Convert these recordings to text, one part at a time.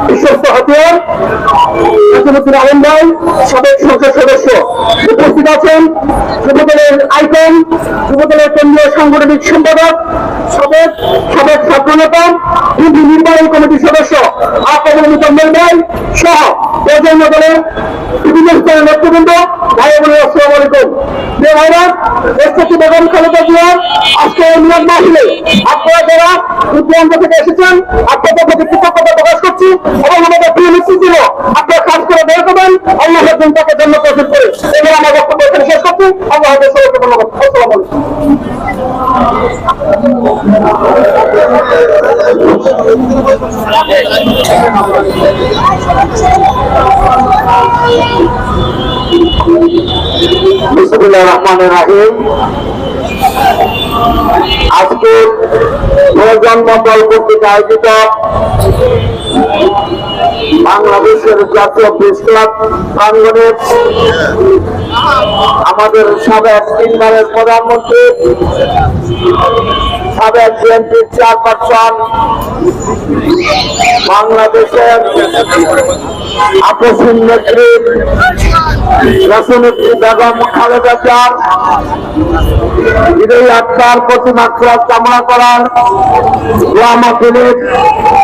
বিশ্বস্ত হাতিয়ার নাসিমউদ্দিন আলম ভাই, সাবেক সংসদ সদস্য উপস্থিত আছেন, যুবদলের আইকন, যুবদলের কেন্দ্রীয় সাংগঠনিক সম্পাদক, সাবেক ছাত্রনেতা, নির্বাহী কমিটির সদস্য আকাবুল মুজাম্মেল ভাই সহ প্রজন্ম দলের বিভিন্ন স্তরের নেতৃবৃন্দ, ভাই বোনের আসসালামু আলাইকুম। যে ভাইরা দেশটি বেগম খালেদা জিয়ার আজকে মিলাদ মাহফিলে আপনারা যারা উদ্যান থেকে এসেছেন আপনাদের প্রতি কৃতজ্ঞতা প্রকাশ করছি এবং আমাদের প্রিয় নেত্রী ছিল আপনারা কাজ করে বের করবেন আল্লাহর দিন তাকে জন্য প্রস্তুত করে এবং আমার বক্তব্য এখানে শেষ করছি। আল্লাহ হাফেজ, সবাইকে ধন্যবাদ। আসসালামু আলাইকুম। বিসমিল্লাহির রহমানির রহিম। আজকে জন্ম দল কর্তৃক আয়োজিত বাংলাদেশের জাতীয় প্রেস ক্লাব প্রাঙ্গণে আমাদের সাবেক তিনবারের প্রধানমন্ত্রী, সাবেক বিএনপির চেয়ারপারসন, বাংলাদেশের আপসীন নেত্রী রাষ্ট্রনেত্রী বেগম খালেদা জিয়ার বিদায়ী আত্মার প্রতি মাগফিরাত কামনা করার দোয়া মাহফিলের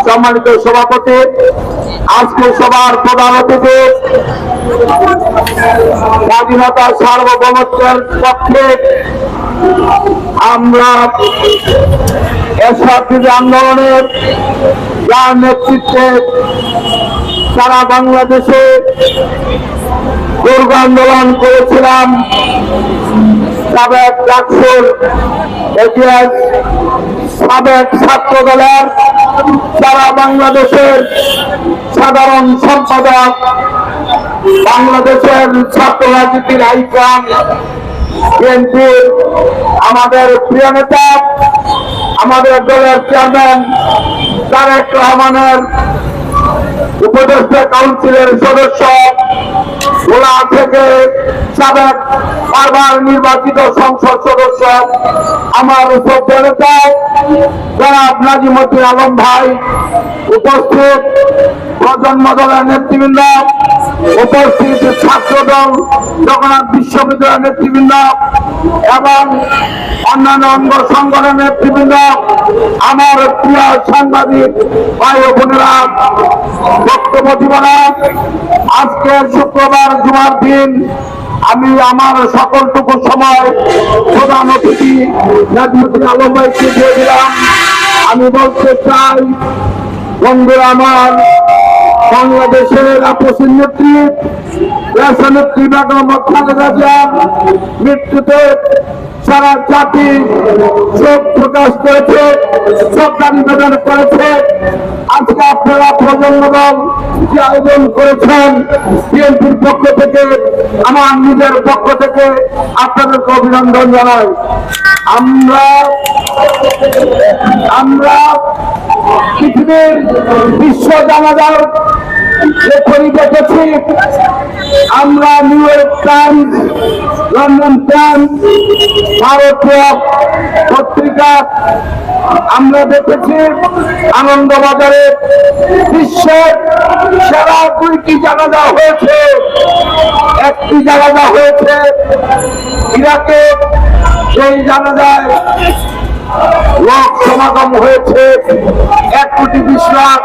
সম্মানিত সভাপতি, আজকে সবার প্রধান অতিথি, স্বাধীনতা সার্বভৌমত্বের পক্ষে আমরা এরশাদ আন্দোলনের যার নেতৃত্বে সারা বাংলাদেশে দুর্গ আন্দোলন করেছিলাম, সাবেক ডাকসুর ইতিহাস, সাবেক ছাত্র দলের সারা বাংলাদেশের সাধারণ সম্পাদক, বাংলাদেশের ছাত্র রাজনীতির আইকন, বিএনপির আমাদের প্রিয় নেতা, আমাদের দলের চেয়ারম্যান তারেক রহমানের উপদেষ্টা কাউন্সিলের সদস্য, ভোলা থেকে সাবেক বারবার নির্বাচিত সংসদ সদস্য, আমার শ্রদ্ধেয় নেতা জনাব নাজিমউদ্দিন আলম ভাই, উপস্থিত প্রজন্ম দলের নেতৃবৃন্দ, উপস্থিত ছাত্র দল, জগন্নাথ বিশ্ববিদ্যালয়ের নেতৃবৃন্দ এবং অন্যান্য অঙ্গ সংগঠনের নেতৃবৃন্দ, আমার প্রিয় সাংবাদিক ভাই ও বোনেরা, বক্তব্য দিব না। আজকের শুক্রবার জুমার দিন আমি আমার সকলটুকু সময় প্রধান অতিথি নাজিমউদ্দিন আলম ভাইকে দিয়ে দিলাম। আমি বলতে চাই, বন্ধুরা আমার, বাংলাদেশের আপসীন নেত্রী রাষ্ট্রনেত্রী বেগম খালেদা জিয়ার মৃত্যুতে সারা জাতি শোক প্রকাশ করেছে, শ্রদ্ধা নিবেদন করেছে। আজকে আপনারা প্রজন্ম দল যে আয়োজন করেছেন, বিএনপির পক্ষ থেকে, আমার নিজের পক্ষ থেকে আপনাদেরকে অভিনন্দন জানাই। আমরা পৃথিবীর বিশ্ব জানাজার রেকর্ড দেখেছি, আমরা new York Times, London Times, ভারতীয় পত্রিকা আমরা দেখেছি, আনন্দবাজারে বিশ্বের সেরা 2টি জানাজা হয়েছে। একটি জানাজা হয়েছে ইরাকে, সেই জানাজায় লোক সমাগম হয়েছে 1,20,00,000।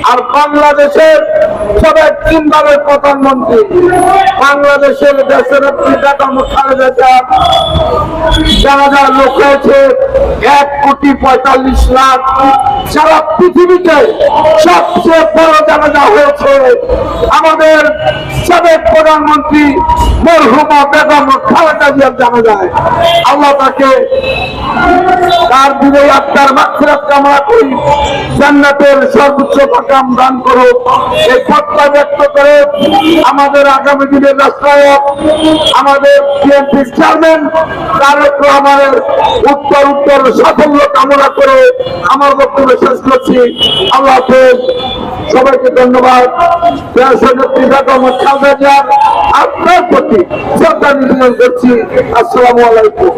আর বাংলাদেশের সাবেক তিনবারের প্রধানমন্ত্রী, বাংলাদেশের দেশের বেগম খালেদা জিয়ার জানাজার লোক হয়েছে 1,45,00,000। সারা পৃথিবীতে সবচেয়ে বড় জানাজা হয়েছে আমাদের সাবেক প্রধানমন্ত্রী মরহুমা বেগম খালেদা জিয়ার জানাজায়। আল্লাহ তাকে তার বিজয়ী আত্মার মাগফিরাত কামনা করি, জান্নাতের সর্বোচ্চ মাকাম দান করো, এই প্রত্যয় ব্যক্ত করে আমাদের আগামী দিনের রাষ্ট্রনায়ক, আমাদের বিএনপির চেয়ারম্যান তারেক রহমানের উত্তর সাফল্য কামনা করে আমার বক্তব্য শেষ করছি। আল্লাহ হাফেজ, সবাইকে ধন্যবাদ। দেশনেত্রী বেগম খালেদা জিয়ার আপনার প্রতি শ্রদ্ধা নিবেদন করছি। আসসালামু আলাইকুম।